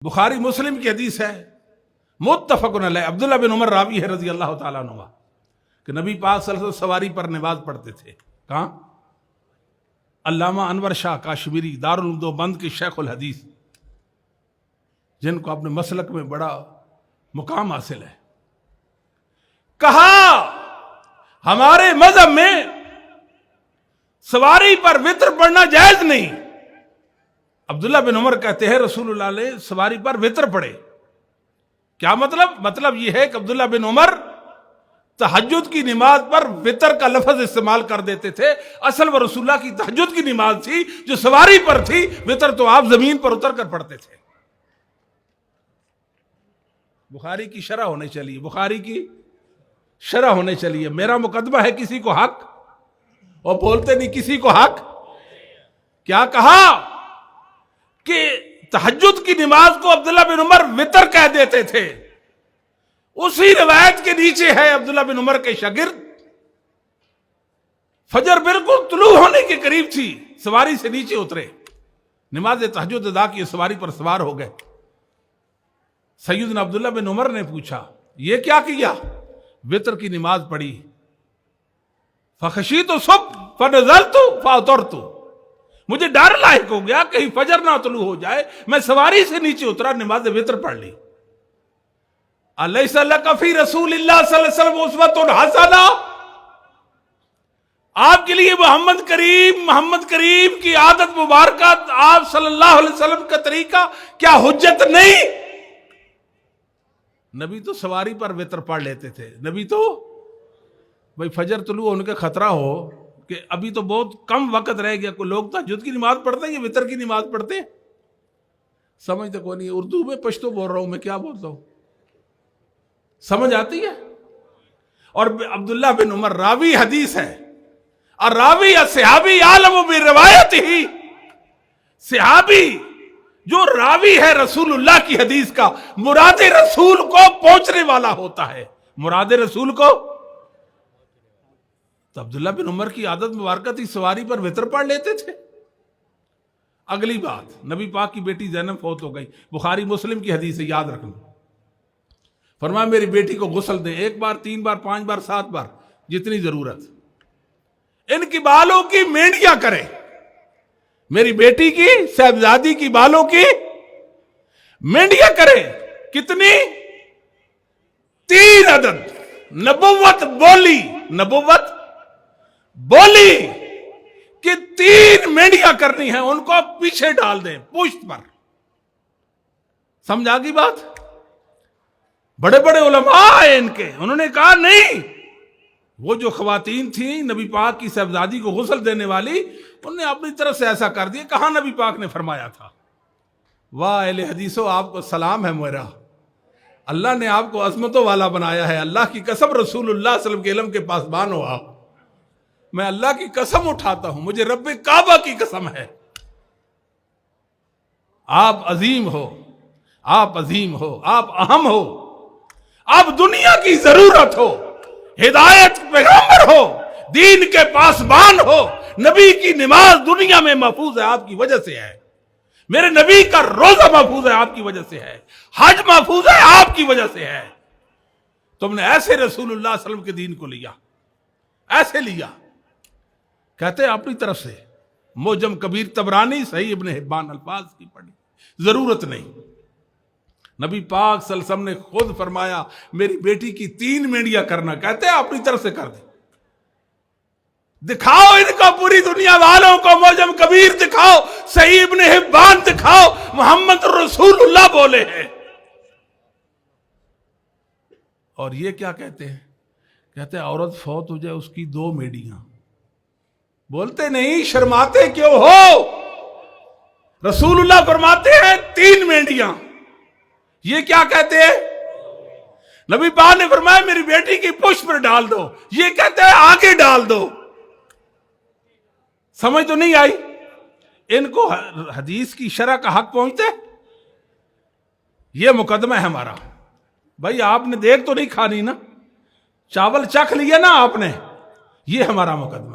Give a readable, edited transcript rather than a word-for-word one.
بخاری مسلم کی حدیث ہے، متفقن علیہ، عبداللہ بن عمر راوی ہے رضی اللہ تعالیٰ عنہ کہ نبی پاک صلی اللہ علیہ وسلم سواری پر نماز پڑھتے تھے۔ کہاں؟ علامہ انور شاہ کاشمیری دارالعلوم دیوبند کے شیخ الحدیث، جن کو اپنے مسلک میں بڑا مقام حاصل ہے، کہا ہمارے مذہب میں سواری پر وتر پڑھنا جائز نہیں۔ عبداللہ بن عمر کہتے ہیں رسول اللہ نے سواری پر وتر پڑھے۔ کیا مطلب یہ ہے کہ عبداللہ بن عمر تہجد کی نماز پر وتر کا لفظ استعمال کر دیتے تھے، اصل وہ رسول اللہ کی تہجد کی نماز تھی جو سواری پر تھی، وتر تو آپ زمین پر اتر کر پڑھتے تھے۔ بخاری کی شرح ہونے چلیے، بخاری کی شرح ہونے چلیے۔ میرا مقدمہ ہے کسی کو حق، اور بولتے نہیں کسی کو حق۔ کیا کہا کہ تہجد کی نماز کو عبداللہ بن عمر وتر کہہ دیتے تھے۔ اسی روایت کے نیچے ہے عبداللہ بن عمر کے شاگرد، فجر بالکل طلوع ہونے کے قریب تھی، سواری سے نیچے اترے، نماز تہجد ادا کی، سواری پر سوار ہو گئے۔ سیدنا عبداللہ بن عمر نے پوچھا یہ کیا کیا؟ وتر کی نماز پڑھی۔ فخشیت الصبح فنزلت فاطرت، مجھے ڈر لاحق ہو گیا کہیں فجر نہ طلوع ہو جائے، میں سواری سے نیچے اترا، نماز وتر پڑھ لی۔ الیس لک فی رسول اللہ صلی اللہ علیہ وسلم اسوۃ حسنہ، آپ کے لیے محمد کریم کی عادت مبارکہ، آپ صلی اللہ علیہ وسلم کا طریقہ کیا حجت نہیں؟ نبی تو سواری پر وتر پڑھ لیتے تھے۔ نبی تو بھائی فجر طلوع ہونے کا خطرہ ہو کہ ابھی تو بہت کم وقت رہ گیا، کوئی لوگ تہجد کی نماز پڑھتے ہیں یا وتر کی نماز پڑھتے ہیں؟ سمجھتے کوئی نہیں۔ اردو میں پشتو بول رہا ہوں، میں کیا بولتا ہوں، سمجھ آتی ہے؟ اور عبداللہ بن عمر راوی حدیث ہے، اور راوی صحابی عالم بروایت ہی، صحابی جو راوی ہے رسول اللہ کی حدیث کا، مراد رسول کو پہنچنے والا ہوتا ہے، مراد رسول کو۔ تو عبداللہ بن عمر کی عادت مبارکہ تھی، سواری پر وتر پڑھ لیتے تھے۔ اگلی بات، نبی پاک کی بیٹی زینب فوت ہو گئی، بخاری مسلم کی حدیث ہے، یاد رکھنا۔ فرمایا میری بیٹی کو غسل دیں، 1 بار 3 بار 5 بار 7 بار، جتنی ضرورت۔ ان کی بالوں کی مینڈیاں کرے، میری بیٹی کی، صاحبزادی کی بالوں کی مینڈیاں کرے۔ کتنی؟ 3 عدد۔ نبوت بولی کہ 3 مینڈیاں کرنی ہیں، ان کو پیچھے ڈال دیں، پشت پر۔ سمجھ آگئی بات؟ بڑے بڑے علماء ہیں ان کے، انہوں نے کہا نہیں، وہ جو خواتین تھیں نبی پاک کی صاحبزادی کو غسل دینے والی، انہوں نے اپنی طرف سے ایسا کر دیا۔ کہاں نبی پاک نے فرمایا تھا؟ واہ اہل حدیثو، آپ کو سلام ہے میرا، اللہ نے آپ کو عظمتوں والا بنایا ہے۔ اللہ کی قسم رسول اللہ صلی اللہ علیہ وسلم کے علم کے پاسبان ہو آپ، میں اللہ کی قسم اٹھاتا ہوں، مجھے رب کعبہ کی قسم ہے، آپ عظیم ہو، آپ اہم ہو، آپ دنیا کی ضرورت ہو، ہدایت پیغمبر ہو، دین کے پاسبان ہو۔ نبی کی نماز دنیا میں محفوظ ہے، آپ کی وجہ سے ہے۔ میرے نبی کا روزہ محفوظ ہے، آپ کی وجہ سے ہے۔ حج محفوظ ہے، آپ کی وجہ سے ہے۔ تم نے ایسے رسول اللہ صلی اللہ علیہ وسلم کے دین کو لیا، ایسے لیا۔ کہتے ہیں اپنی طرف سے، معجم کبیر طبرانی، صحیح ابن حبان، الفاظ کی پڑھی، ضرورت نہیں۔ نبی پاک صلی اللہ علیہ وسلم نے خود فرمایا میری بیٹی کی 3 مینڈیاں کرنا، کہتے ہیں اپنی طرف سے کر دیں۔ دکھاؤ ان کو، پوری دنیا والوں کو، معجم کبیر دکھاؤ، صحیح ابن حبان دکھاؤ، محمد رسول اللہ بولے ہیں۔ اور یہ کیا کہتے ہیں؟ کہتے ہیں عورت فوت ہو جائے اس کی 2 مینڈیاں۔ بولتے نہیں، شرماتے کیوں ہو؟ رسول اللہ فرماتے ہیں 3 مینڈیاں، یہ کیا کہتے ہیں؟ نبی پاک نے فرمایا میری بیٹی کی پشت پر ڈال دو، یہ کہتے ہیں آگے ڈال دو۔ سمجھ تو نہیں آئی؟ ان کو حدیث کی شرح کا حق پہنچتے؟ یہ مقدمہ ہے ہمارا۔ بھائی آپ نے دیکھ تو نہیں کھانی نا، چاول چکھ لیا نا آپ نے، یہ ہمارا مقدمہ ہے۔